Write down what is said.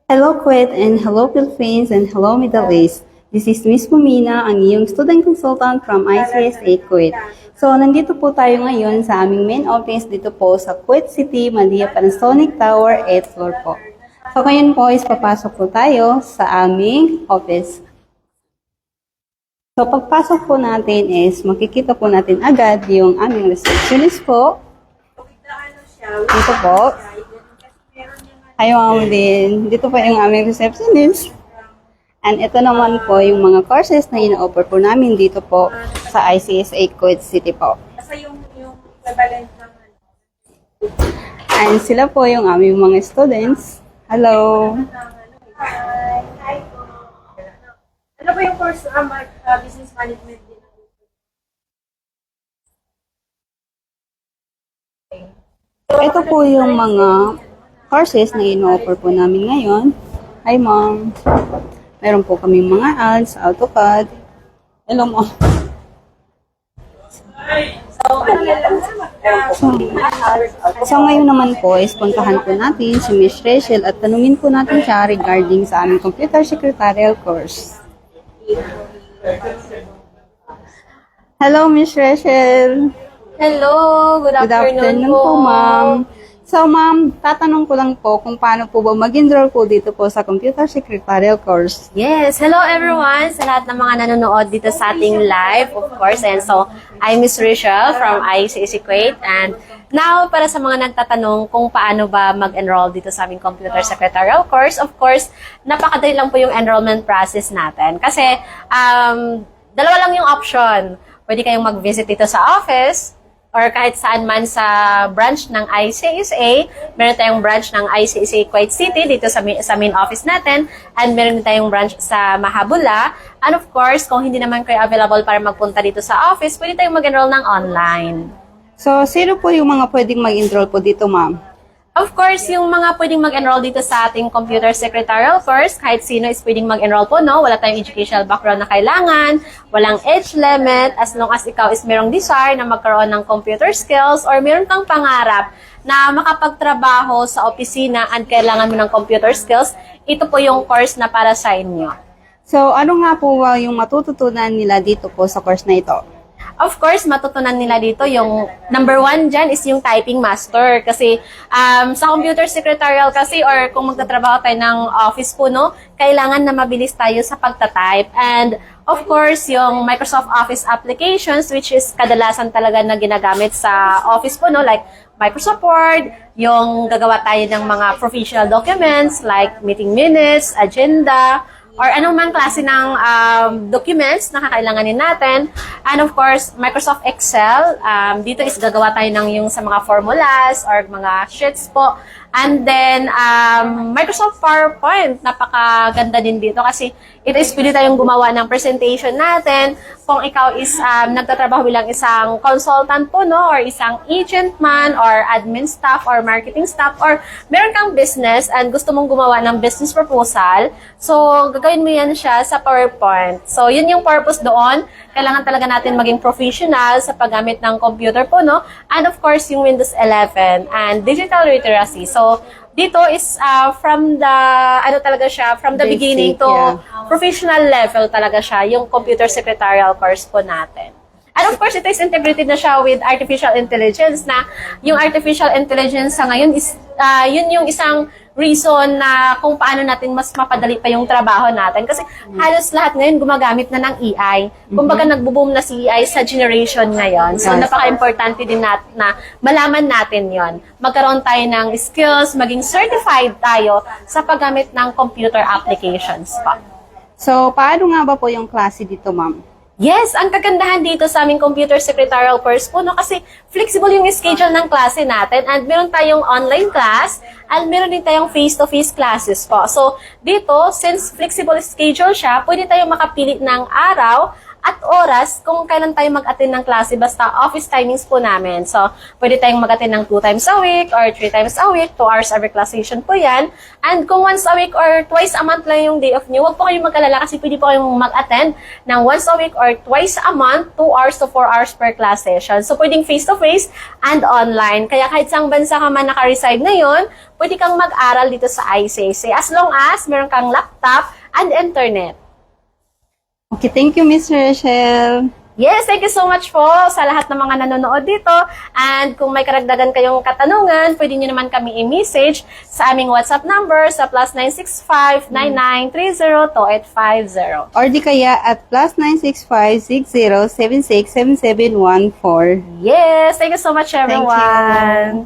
Hello Kuwait and hello Philippines and hello Middle East. This is Miss Pumina, ang iyong student consultant from ICSA Kuwait. So, nandito po tayo ngayon sa aming main office dito po sa Kuwait City, Mandia Panasonic Tower, 8th floor po. So, ngayon po is papasok po tayo sa aming office. So, pagpasok po natin is makikita po natin agad yung aming receptionist po. Dito po. Ayaw din. Dito po yung aming receptionist. And ito naman po yung mga courses na ina-offer po namin dito po sa ICSA Kuwait City po. Kasi yung equivalent naman. And sila po yung aming mga students. Hello! Hi po. Ano po yung course business management din? Ito po yung mga courses na ino-offer po namin ngayon. Hi ma'am! Meron po kaming mga ads, AutoCAD. Hello ma'am! So ngayon naman po is puntahan po natin si Miss Rachel at tanungin po natin siya regarding sa aming computer secretarial course. Hello Miss Rachel! Hello, good Good afternoon afternoon po ma'am. So ma'am, tatanong ko lang po kung paano po ba mag-enroll po dito po sa computer secretarial course. Yes, hello everyone sa lahat ng mga nanonood dito sa ating live, of course. And so, I'm Miss Rachel from ICSA Kuwait. And now, para sa mga nagtatanong kung paano ba mag-enroll dito sa aming computer secretarial course, of course, napakadali lang po yung enrollment process natin. Kasi, dalawa lang yung option. Pwede kayong mag-visit dito sa office, or kahit saan man sa branch ng ICSA. Meron tayong branch ng ICSA Kuwait City dito sa main office natin, and meron din tayong branch sa Mahabula. And of course, kung hindi naman kayo available para magpunta dito sa office, pwede tayong mag-enroll ng online. So, sino po yung mga pwedeng mag-enroll po dito ma'am? Of course, yung mga pwedeng mag-enroll dito sa ating computer secretarial course, kahit sino is pwedeng mag-enroll po, no? Wala tayong educational background na kailangan, walang age limit, as long as ikaw is merong desire na magkaroon ng computer skills or meron kang pangarap na makapagtrabaho sa opisina at kailangan mo ng computer skills, ito po yung course na para sa inyo. So, ano nga po yung matututunan nila dito po sa course na ito? Of course, matutunan nila dito yung number one dyan is yung typing master. Kasi sa computer secretarial kasi or kung magtatrabaho tayo ng office po, no, kailangan na mabilis tayo sa pagtatype. And of course, yung Microsoft Office applications which is kadalasan talaga na ginagamit sa office po, no, like Microsoft Word, yung gagawa tayo ng mga professional documents like meeting minutes, agenda, or anong mang klase ng documents na kakailanganin natin. And of course, Microsoft Excel. Dito is gagawa tayo ng yung sa mga formulas or mga sheets po. And then, Microsoft PowerPoint. Napakaganda din dito kasi it is pwede tayong gumawa ng presentation natin. Kung ikaw is nagtatrabaho bilang isang consultant po, no, or isang agent man, or admin staff, or marketing staff, or meron kang business and gusto mong gumawa ng business proposal, so gagawin mo yan siya sa PowerPoint. So, yun yung purpose doon. Kailangan talaga natin maging professional sa paggamit ng computer po, no? And of course, yung Windows 11 and digital literacy. So, dito is from the, from the Basic, beginning to professional level talaga siya, yung computer secretarial course po natin. And of course, it is integrated na siya with artificial intelligence na yung artificial intelligence sa ngayon is, yun yung isang reason na kung paano natin mas mapadali pa yung trabaho natin. Kasi halos lahat ngayon gumagamit na ng AI. Kumbaga nagbo-boom na si AI sa generation ngayon. So napaka-importante din na malaman natin yon. Magkaroon tayo ng skills, maging certified tayo sa paggamit ng computer applications pa. So, paano nga ba po yung klase dito ma'am? Yes, ang kagandahan dito sa aming computer secretarial course po, no, kasi flexible yung schedule ng klase natin and meron tayong online class and meron din tayong face-to-face classes po. So, dito, since flexible schedule siya, pwede tayong makapili ng araw at oras kung kailan tayo mag-attend ng klase, basta office timings po namin. So, pwede tayong mag-attend ng 2 times a week or 3 times a week, 2 hours every class session po yan. And kung once a week or twice a month lang yung day off nyo, huwag po kayong mag-alala kasi pwede po kayong mag-attend ng once a week or twice a month, 2 hours to 4 hours per class session. So, pwedeng face-to-face and online. Kaya kahit saang bansa ka man naka-reside ngayon, pwede kang mag-aral dito sa ICSA as long as meron kang laptop and internet. Okay, thank you, Miss Rachel. Yes, thank you so much po sa lahat ng mga nanonood dito. And kung may karagdagan kayong katanungan, pwede nyo naman kami i-message sa aming WhatsApp number sa +965-9930-2850. Or di kaya at +965-6076-7714. Yes, thank you so much everyone.